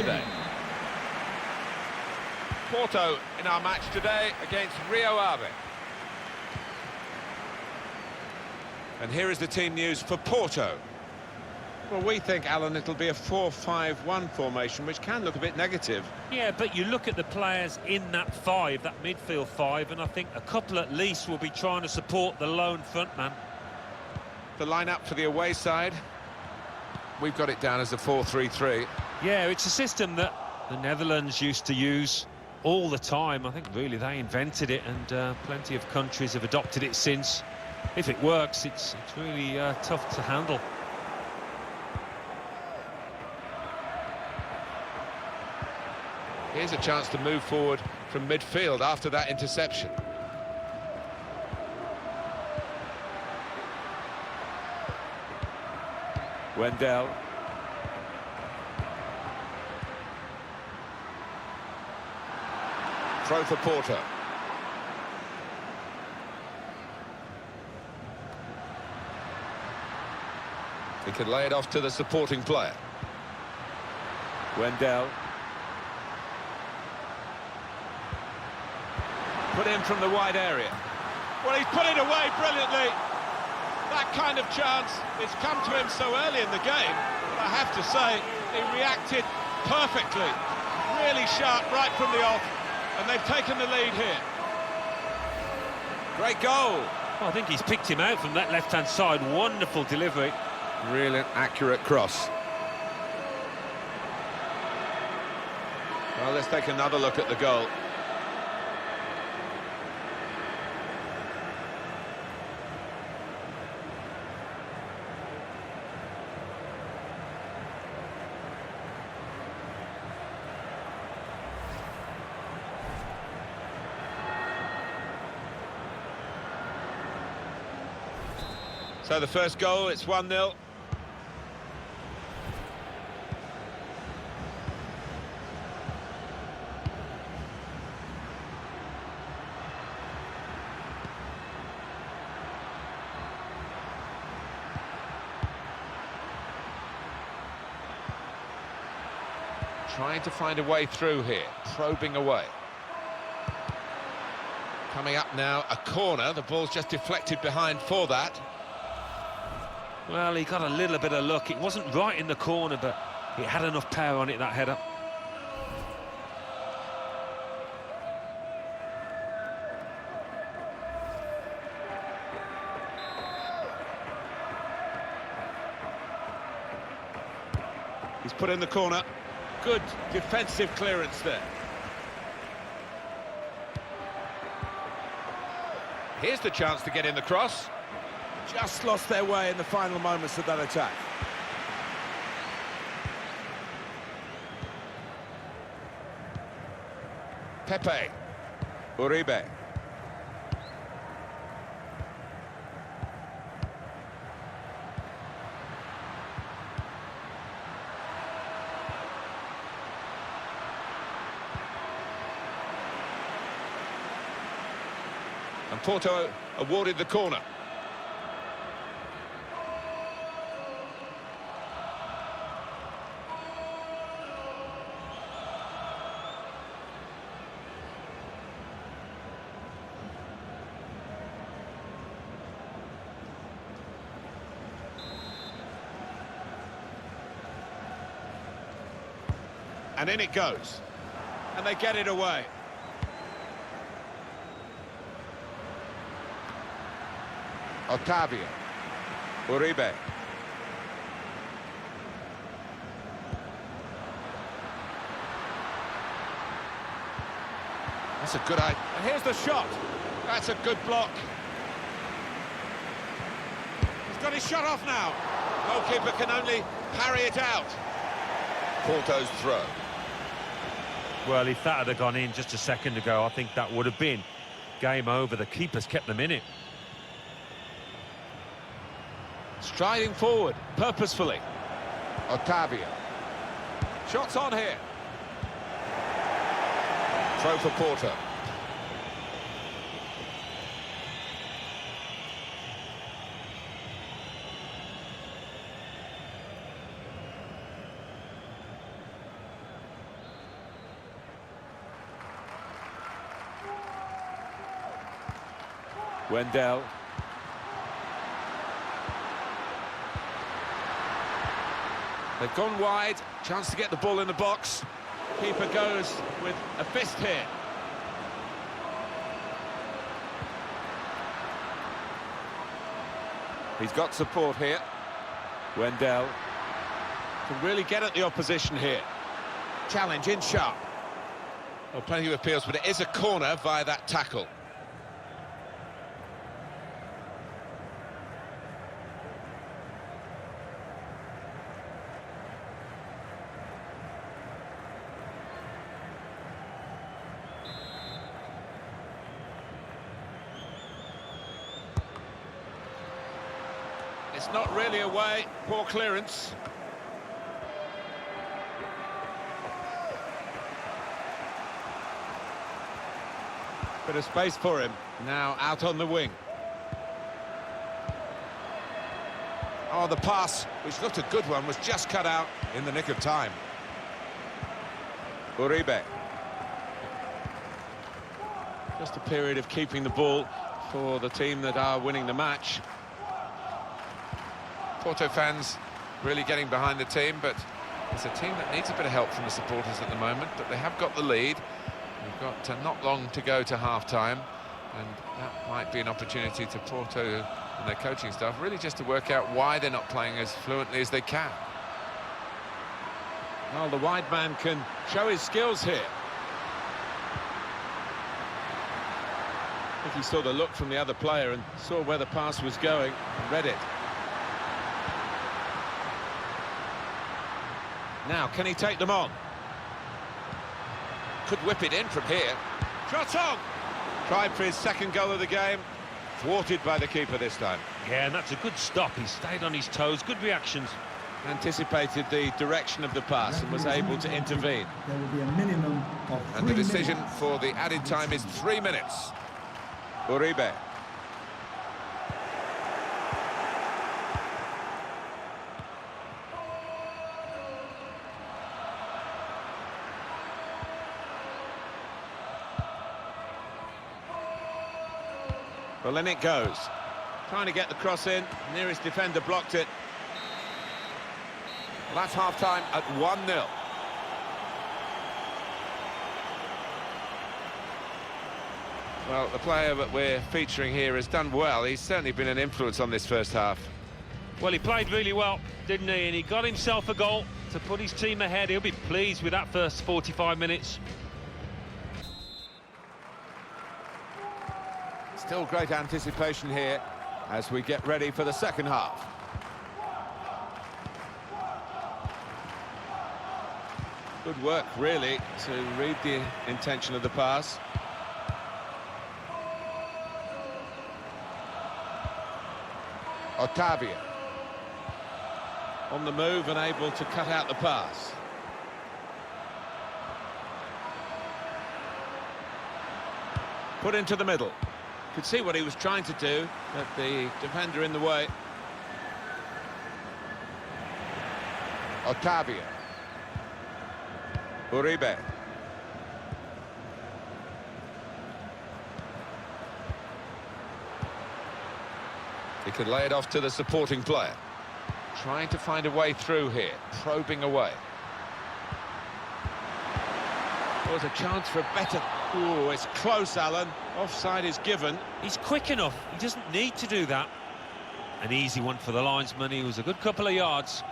today. Porto in our match today against Rio Ave. And here is the team news for Porto. Well, we think, Alan, it'll be a 4-5-1 formation, which can look a bit negative. Yeah, but you look at the players in that five, that midfield five, and I think a couple at least will be trying to support the lone frontman. The lineup for the away side. We've got it down as a 4-3-3. Yeah, it's a system that the Netherlands used to use all the time. I think really they invented it, and plenty of countries have adopted it since. If it works, it's really tough to handle. Here's a chance to move forward from midfield after that interception. Wendell. Throw for Porto. He can lay it off to the supporting player. Wendell. Put in from the wide area. Well, he's put it away brilliantly. That kind of chance has come to him so early in the game, but I have to say, he reacted perfectly. Really sharp right from the off, and they've taken the lead here. Great goal. Well, I think he's picked him out from that left-hand side. Wonderful delivery. Really accurate cross. Well, let's take another look at the goal. So the first goal, it's 1-0. Trying to find a way through here, probing away. Coming up now, a corner. The ball's just deflected behind for that. Well, he got a little bit of luck. It wasn't right in the corner, but it had enough power on it, that header. He's put in the corner. Good defensive clearance there. Here's the chance to get in the cross. Just lost their way in the final moments of that attack. Pepe. Uribe. And Porto awarded the corner. And in it goes. And they get it away. Otavio. Uribe. That's a good idea. And here's the shot. That's a good block. He's got his shot off now. Goalkeeper can only parry it out. Porto's throw. Well, if that had gone in just a second ago, I think that would have been game over. The keeper's kept them in it. Striding forward, purposefully. Otavio. Shots on here. Throw for Porto. Wendell. They've gone wide, chance to get the ball in the box. Keeper goes with a fist here. He's got support here. Wendell. Can really get at the opposition here. Challenge in sharp. Well, plenty of appeals, but it is a corner via that tackle. It's not really away, poor clearance. Bit of space for him, now out on the wing. Oh, the pass, which looked a good one, was just cut out in the nick of time. Uribe. Just a period of keeping the ball for the team that are winning the match. Porto fans really getting behind the team, but it's a team that needs a bit of help from the supporters at the moment, but they have got the lead. We've got not long to go to half-time, and that might be an opportunity to Porto and their coaching staff really just to work out why they're not playing as fluently as they can. Well, the wide man can show his skills here. I think he saw the look from the other player and saw where the pass was going and read it. Now, can he take them on? Could whip it in from here. Shot on! Tried for his second goal of the game. Thwarted by the keeper this time. Yeah, and that's a good stop. He stayed on his toes. Good reactions. Anticipated the direction of the pass and was able to intervene. There will be a minimum of 3 And the decision minutes. for the added time is 3 minutes. Uribe. Well, in it goes. Trying to get the cross in. Nearest defender blocked it. Well, that's half-time at 1-0. Well, the player that we're featuring here has done well. He's certainly been an influence on this first half. Well, he played really well, didn't he? And he got himself a goal to put his team ahead. He'll be pleased with that first 45 minutes. Still great anticipation here as we get ready for the second half. Good work, really, to read the intention of the pass. Otavia. On the move and able to cut out the pass. Put into the middle. Could see what he was trying to do, but the defender in the way. Otavia. Uribe. He can lay it off to the supporting player. Trying to find a way through here, probing away. There was a chance for a better... Ooh, it's close, Alan. Offside is given. He's quick enough. He doesn't need to do that. An easy one for the linesman. He was a good couple of yards.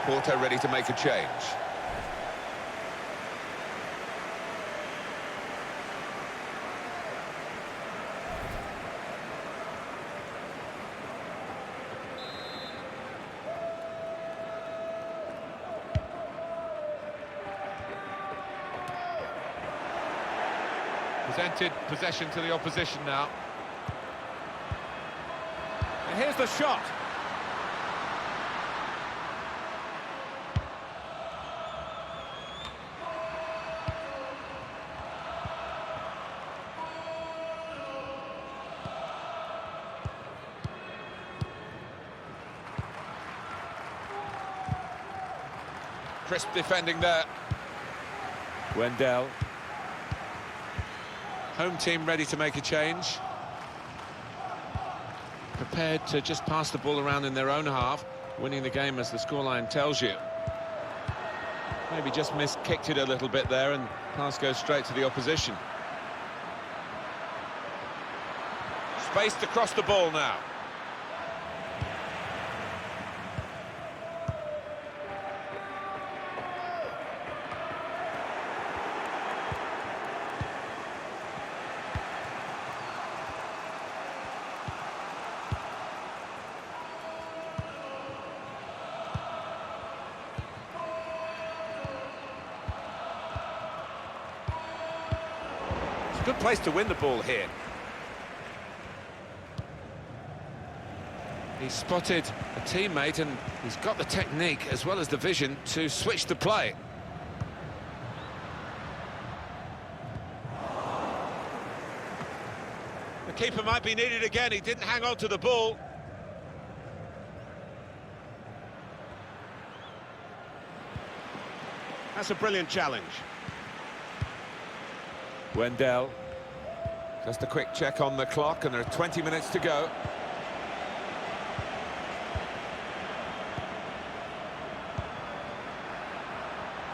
Porto ready to make a change. Presented possession to the opposition now. And here's the shot. Crisp defending there. Wendell. Home team ready to make a change. Prepared to just pass the ball around in their own half, winning the game as the scoreline tells you. Maybe just kicked it a little bit there, and pass goes straight to the opposition. Spaced across the ball now. It's a good place to win the ball here. He's spotted a teammate, and he's got the technique as well as the vision to switch the play. The keeper might be needed again. He didn't hang on to the ball. That's a brilliant challenge. Wendell. Just a quick check on the clock, and there are 20 minutes to go.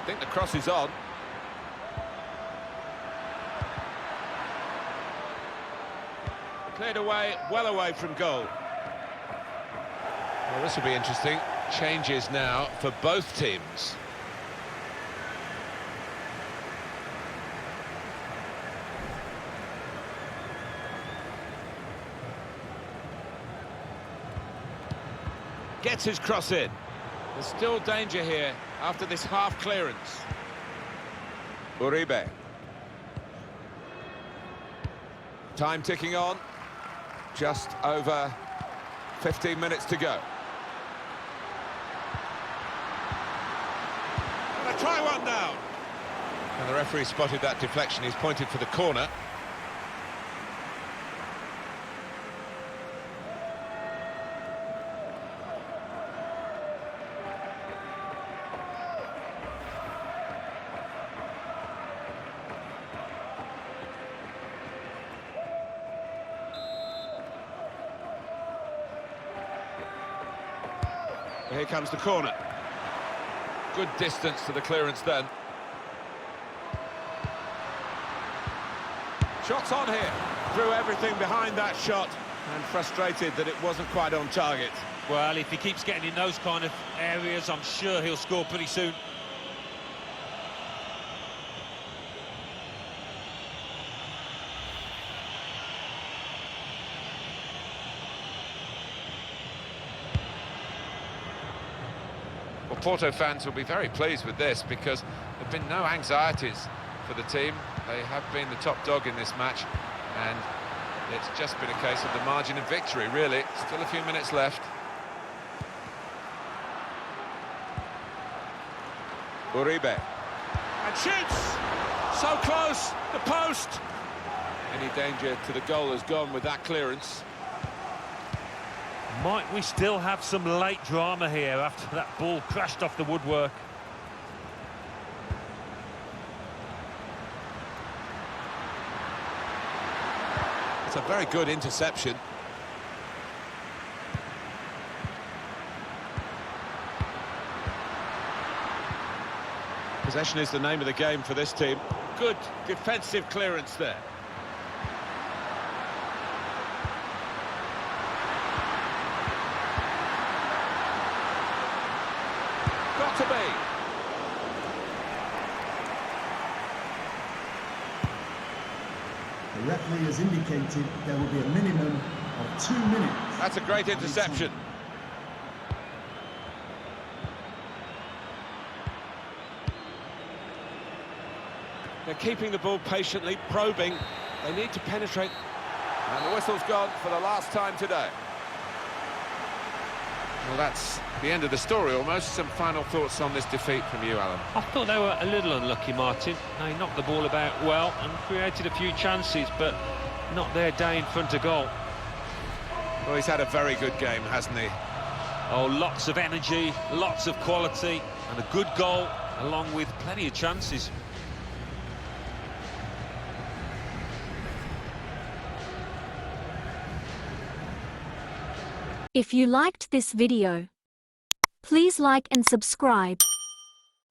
I think the cross is on. Cleared away, well away from goal. Well, this will be interesting. Changes now for both teams. Gets his cross in. There's still danger here after this half clearance. Uribe. Time ticking on. Just over 15 minutes to go. Gonna try one now. And the referee spotted that deflection. He's pointed for the corner. Here comes the corner. Good distance to the clearance then. Shots on here. Threw everything behind that shot, and frustrated that it wasn't quite on target. Well, if he keeps getting in those kind of areas, I'm sure he'll score pretty soon. Well, Porto fans will be very pleased with this because there have been no anxieties for the team. They have been the top dog in this match, and it's just been a case of the margin of victory, really. Still a few minutes left. Uribe. And shoots! So close! The post! Any danger to the goal has gone with that clearance. Might we still have some late drama here after that ball crashed off the woodwork? It's a very good interception. Possession is the name of the game for this team. Good defensive clearance there. Got to be. The referee has indicated there will be a minimum of 2 minutes. That's a great interception. They're keeping the ball patiently, probing. They need to penetrate. And the whistle's gone for the last time today. Well, that's the end of the story almost. Some final thoughts on this defeat from you, Alan? I thought they were a little unlucky, Martin. They knocked the ball about well and created a few chances, but not their day in front of goal. Well, he's had a very good game, hasn't he? Oh, lots of energy, lots of quality, and a good goal along with plenty of chances. If you liked this video, please like and subscribe.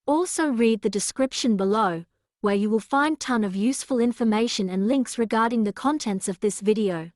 Also read the description below, where you will find ton of useful information and links regarding the contents of this video.